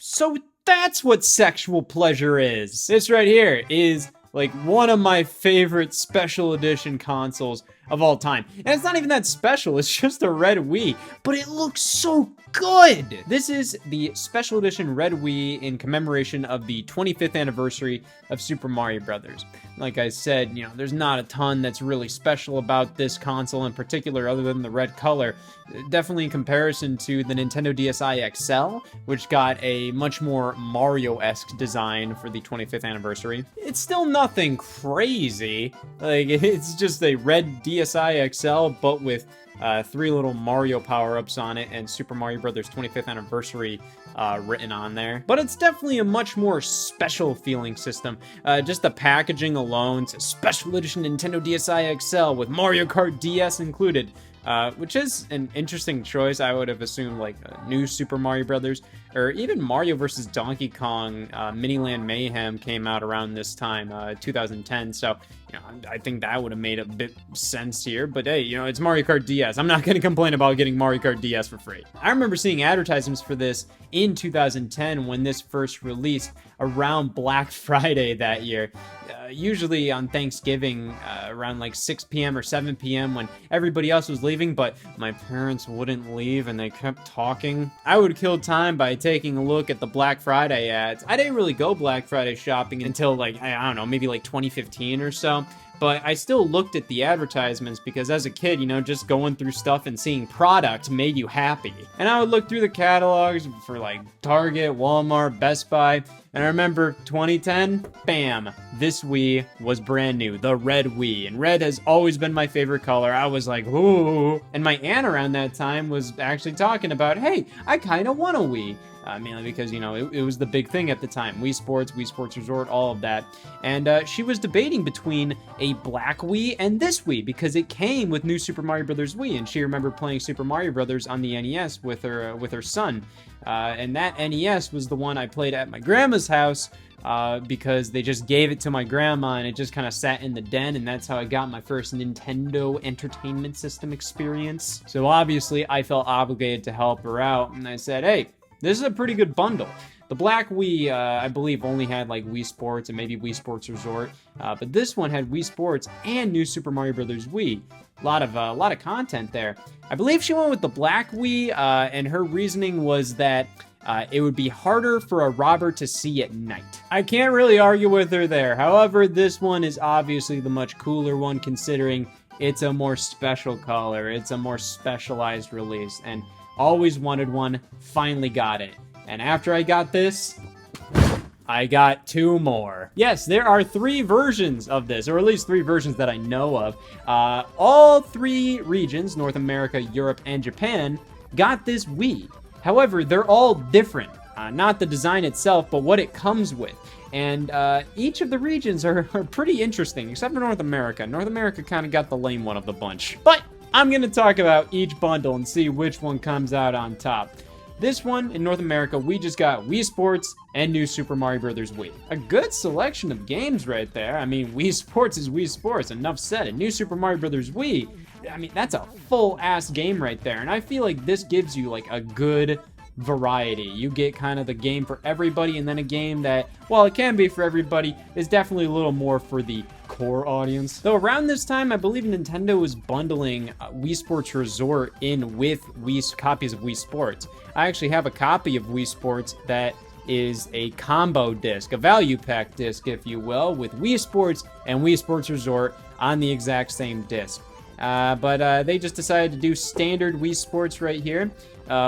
So that's what sexual pleasure is. This right here is like one of my favorite special edition consoles of all time. And it's not even that special, it's just a red Wii, but it looks so good. This is the special edition red Wii in commemoration of the 25th anniversary of Super Mario Brothers. Like I said, you know, there's not a ton that's really special about this console in particular other than the red color. Definitely in comparison to the Nintendo DSi XL, which got a much more Mario-esque design for the 25th anniversary. It's still nothing crazy. Like, it's just a red DSi XL, but with 3 little Mario power-ups on it and Super Mario Brothers 25th anniversary written on there. But it's definitely a much more special feeling system. Just the packaging alone, it's a special edition Nintendo DSi XL with Mario Kart DS included. Which is an interesting choice. I would have assumed like a new Super Mario Brothers, or even Mario vs. Donkey Kong Miniland Mayhem came out around this time, 2010. So, you know, I think that would have made a bit sense here. But hey, you know, it's Mario Kart DS. I'm not going to complain about getting Mario Kart DS for free. I remember seeing advertisements for this in 2010 when this first released around Black Friday that year. Usually on Thanksgiving around like 6 p.m. or 7 p.m. when everybody else was leaving, but my parents wouldn't leave and they kept talking. I would kill time by taking a look at the Black Friday ads. I didn't really go Black Friday shopping until like, I don't know, maybe like 2015 or so. But I still looked at the advertisements because as a kid, you know, just going through stuff and seeing product made you happy. And I would look through the catalogs for like Target, Walmart, Best Buy. And I remember 2010, bam, this Wii was brand new, the red Wii. And red has always been my favorite color. I was like, ooh. And my aunt around that time was actually talking about, hey, I kind of want a Wii. Mainly because, you know, it was the big thing at the time. Wii Sports Resort, all of that. And she was debating between a black Wii and this Wii because it came with New Super Mario Bros. Wii, and she remembered playing Super Mario Bros. On the NES with her son. And that NES was the one I played at my grandma's house because they just gave it to my grandma and it just kind of sat in the den, and that's how I got my first Nintendo Entertainment System experience. So obviously I felt obligated to help her out, and I said, hey, this is a pretty good bundle. The black Wii, I believe, only had like Wii Sports and maybe Wii Sports Resort, but this one had Wii Sports and New Super Mario Bros. Wii. A lot of content there. I believe she went with the black Wii, and her reasoning was that it would be harder for a robber to see at night. I can't really argue with her there. However, this one is obviously the much cooler one considering it's a more special color. It's a more specialized release, and always wanted one, finally got it. And after I got this, I got 2 more. Yes, there are 3 versions of this, or at least 3 versions that I know of. All 3 regions, North America, Europe, and Japan, got this Wii. However, they're all different. Not the design itself, but what it comes with. And each of the regions are pretty interesting, except for North America. North America kind of got the lame one of the bunch. But I'm going to talk about each bundle and see which one comes out on top. This one, in North America, we just got Wii Sports and New Super Mario Bros. Wii. A good selection of games right there. I mean, Wii Sports is Wii Sports, enough said. And New Super Mario Bros. Wii, I mean, that's a full-ass game right there. And I feel like this gives you, like, a good variety. You get kind of the game for everybody, and then a game that, while it can be for everybody, is definitely a little more for the core audience. Though around this time, I believe Nintendo was bundling Wii Sports Resort in with copies of Wii Sports. I actually have a copy of Wii Sports that is a combo disc, a value pack disc, if you will, with Wii Sports and Wii Sports Resort on the exact same disc. But they just decided to do standard Wii Sports right here,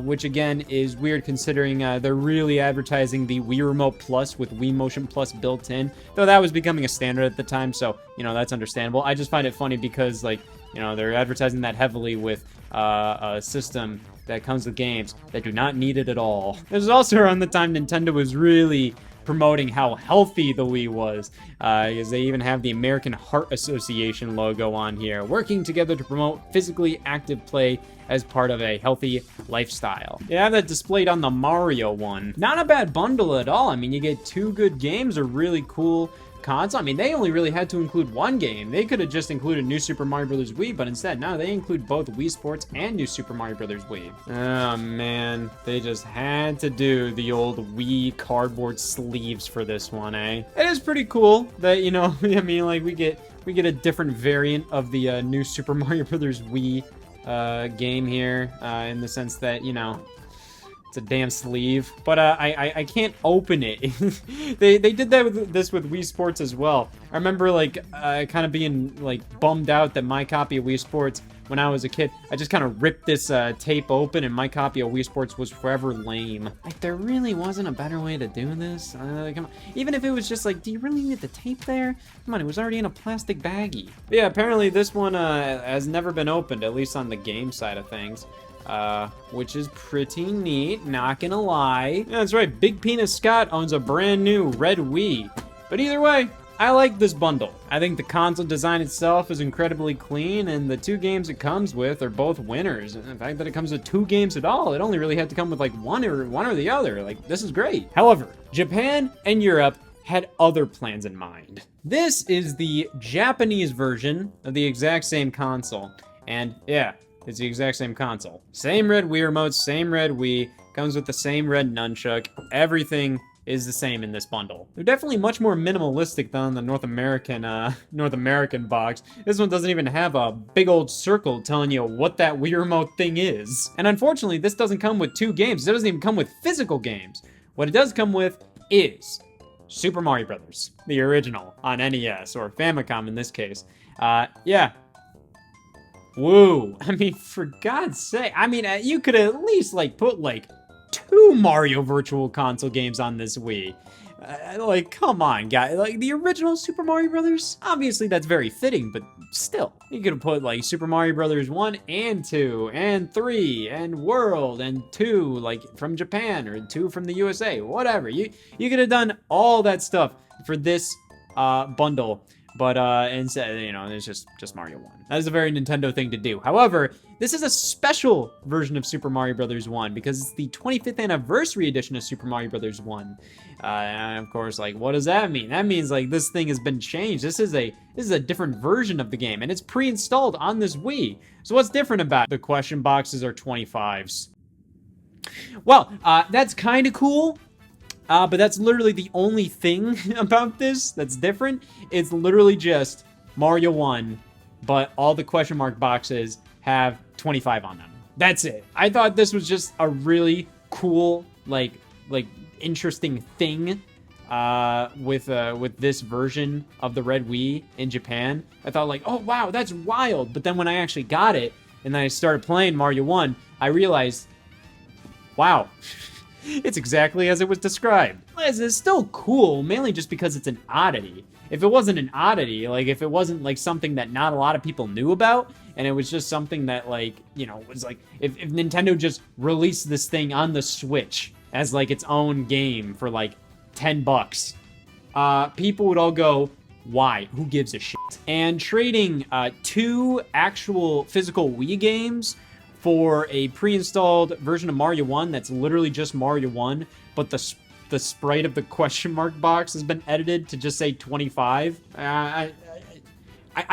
which again is weird considering they're really advertising the Wii Remote Plus with Wii Motion Plus built in, though that was becoming a standard at the time, so, you know, that's understandable. I just find it funny because, like, you know, they're advertising that heavily with a system that comes with games that do not need it at all. This is also around the time Nintendo was really promoting how healthy the Wii was, because they even have the American Heart Association logo on here, working together to promote physically active play as part of a healthy lifestyle. They have that displayed on the Mario one. Not a bad bundle at all. I mean, you get 2 good games, a really cool console. I mean, they only really had to include one game. They could have just included New Super Mario Bros. Wii, but instead, no, they include both Wii Sports and New Super Mario Bros. Wii. Oh, man. They just had to do the old Wii cardboard sleeves for this one, eh? It is pretty cool that, you know, I mean, like, we get a different variant of the New Super Mario Bros. Wii game here, in the sense that, you know, it's a damn sleeve, but I can't open it. they did that with Wii Sports as well. I remember like kind of being like bummed out that my copy of Wii Sports when I was a kid, I just kind of ripped this tape open, and my copy of Wii Sports was forever lame. Like, there really wasn't a better way to do this. Come on. Even if it was just like, do you really need the tape there? Come on, it was already in a plastic baggie. But yeah, apparently this one has never been opened, at least on the game side of things. Which is pretty neat, not gonna lie. Yeah, that's right, Big Penis Scott owns a brand new red Wii. But either way, I like this bundle. I think the console design itself is incredibly clean, and the 2 games it comes with are both winners. And the fact that it comes with 2 games at all, it only really had to come with like one or the other. Like, this is great. However, Japan and Europe had other plans in mind. This is the Japanese version of the exact same console. And yeah, it's the exact same console. Same red Wii remote, same red Wii, comes with the same red nunchuck. Everything is the same in this bundle. They're definitely much more minimalistic than the North American box. This one doesn't even have a big old circle telling you what that Wii remote thing is. And unfortunately, this doesn't come with 2 games. It doesn't even come with physical games. What it does come with is Super Mario Brothers, the original on NES, or Famicom in this case. Yeah. Woo. I mean, for God's sake. I mean, you could at least, like, put, like, 2 Mario Virtual Console games on this Wii. Like, come on, guys. Like, the original Super Mario Brothers? Obviously, that's very fitting, but still. You could have put, like, Super Mario Brothers 1 and 2, and 3, and World, and 2, like, from Japan, or 2 from the USA, whatever. You could have done all that stuff for this bundle. But instead, you know, it's just Mario 1. That is a very Nintendo thing to do. However, this is a special version of Super Mario Bros. 1 because it's the 25th anniversary edition of Super Mario Bros. 1. And of course, like, what does that mean? That means, like, this thing has been changed. This is a different version of the game, and it's pre-installed on this Wii. So what's different about it? The question boxes are 25s. Well, that's kind of cool. But that's literally the only thing about this that's different. It's literally just Mario 1, but all the question mark boxes have 25 on them. That's it. I thought this was just a really cool, like interesting thing with this version of the Red Wii in Japan. I thought, like, oh wow, that's wild. But then when I actually got it and then I started playing Mario 1, I realized, wow. It's exactly as it was described. It's still cool, mainly just because it's an oddity. If it wasn't an oddity, like if it wasn't like something that not a lot of people knew about, and it was just something that, like, you know, was like, if Nintendo just released this thing on the Switch as like its own game for like $10, people would all go, why? Who gives a shit? And trading 2 actual physical Wii games for a pre-installed version of Mario 1 that's literally just Mario 1, but the sprite of the question mark box has been edited to just say 25. I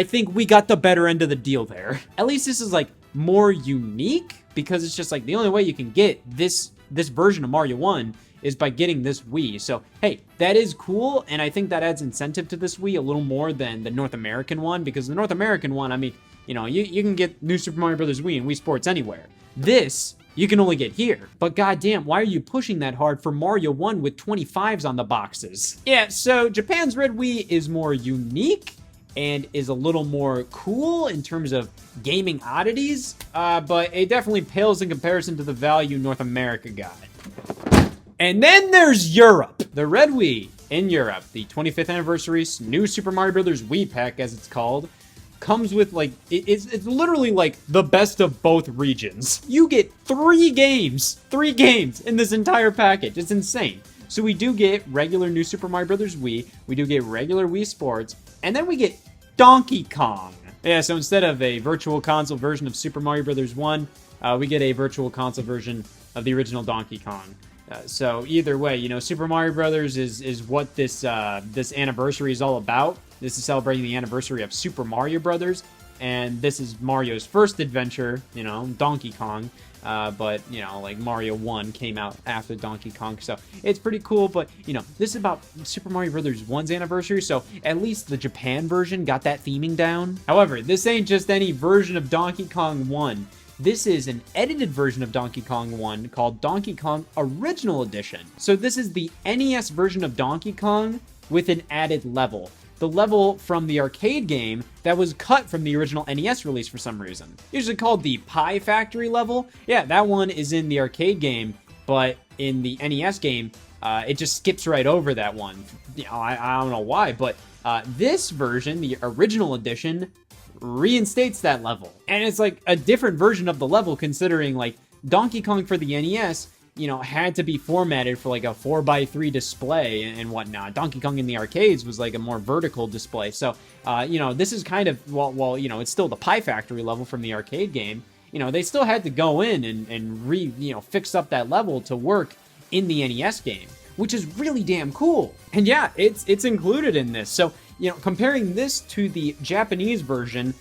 think we got the better end of the deal there. At least this is, like, more unique, because it's just like the only way you can get this version of Mario 1 is by getting this Wii. So, hey, that is cool, and I think that adds incentive to this Wii a little more than the North American one, because the North American one, I mean, you know, you can get New Super Mario Bros. Wii and Wii Sports anywhere. This, you can only get here. But goddamn, why are you pushing that hard for Mario 1 with 25s on the boxes? Yeah, so Japan's Red Wii is more unique and is a little more cool in terms of gaming oddities, but it definitely pales in comparison to the value North America got. And then there's Europe. The Red Wii in Europe, the 25th anniversary New Super Mario Bros. Wii Pack, as it's called, comes with, like, it's literally like the best of both regions. You get 3 games in this entire package. It's insane. So we do get regular New Super Mario Bros. Wii, we do get regular Wii Sports, and then we get Donkey Kong. Yeah, so instead of a virtual console version of Super Mario Bros. 1, we get a virtual console version of the original Donkey Kong. So either way, Super Mario Brothers is what this anniversary is all about. This is celebrating the anniversary of Super Mario Brothers, and this is Mario's first adventure, Donkey Kong. But, like Mario 1 came out after Donkey Kong, so it's pretty cool. But, this is about Super Mario Brothers 1's anniversary, so at least the Japan version got that theming down. However, this ain't just any version of Donkey Kong 1. This is an edited version of Donkey Kong 1 called Donkey Kong Original Edition. So this is the NES version of Donkey Kong with an added level. The level from the arcade game that was cut from the original NES release for some reason. Usually called the Pie Factory level. Yeah, that one is in the arcade game, but in the NES game, it just skips right over that one. I don't know why, but this version, the original edition, reinstates that level. And it's like a different version of the level, considering like Donkey Kong for the NES, had to be formatted for like a 4:3 display and whatnot. Donkey Kong in the arcades was like a more vertical display. So, this is kind of, well, it's still the Pie Factory level from the arcade game. They still had to go in and fix up that level to work in the NES game, which is really damn cool. And yeah, it's included in this. So, comparing this to the Japanese version,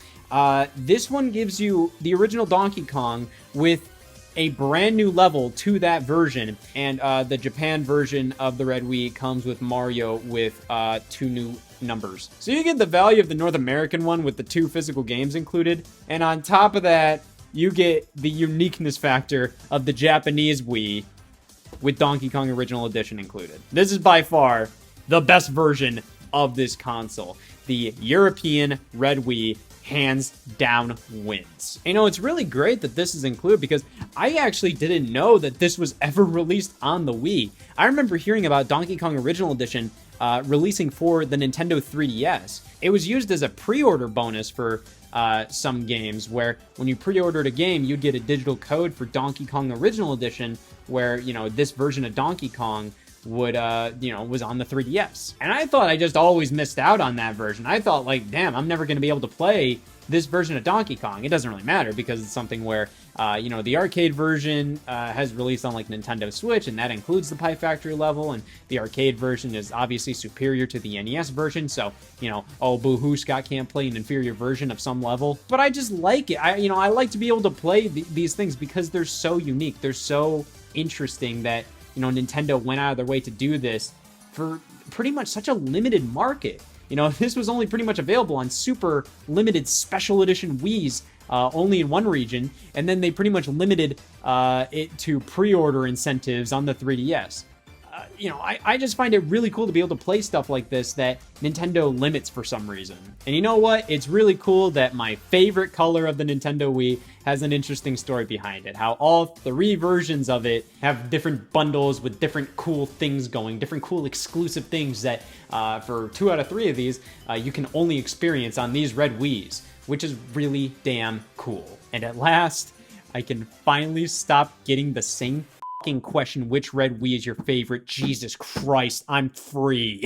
this one gives you the original Donkey Kong with a brand new level to that version, and the Japan version of the Red Wii comes with Mario with 2 new numbers. So you get the value of the North American one with the 2 physical games included, and on top of that, you get the uniqueness factor of the Japanese Wii with Donkey Kong Original Edition included. This is by far the best version of this console. The European Red Wii hands down wins. It's really great that this is included, because I actually didn't know that this was ever released on the Wii. I remember hearing about Donkey Kong Original Edition releasing for the Nintendo 3DS. It was used as a pre-order bonus for some games, where when you pre-ordered a game, you'd get a digital code for Donkey Kong Original Edition, where, this version of Donkey Kong would was on the 3DS. And I thought I just always missed out on that version. I thought, like, damn, I'm never going to be able to play this version of Donkey Kong. It doesn't really matter, because it's something where the arcade version has released on like Nintendo Switch, and that includes the Pie Factory level, and the arcade version is obviously superior to the NES version, so oh boo-hoo, Scott can't play an inferior version of some level. But I just like it. I like to be able to play these things because they're so unique. They're so interesting that Nintendo went out of their way to do this for pretty much such a limited market. This was only pretty much available on super limited special edition Wiis, only in one region, and then they pretty much limited it to pre-order incentives on the 3DS. I just find it really cool to be able to play stuff like this that Nintendo limits for some reason. And you know what? It's really cool that my favorite color of the Nintendo Wii has an interesting story behind it. How all 3 versions of it have different bundles with different cool things going, different cool exclusive things that for 2 out of 3 of these, you can only experience on these Red Wiis, which is really damn cool. And at last, I can finally stop getting the same question, which Red Wii is your favorite? Jesus Christ, I'm free.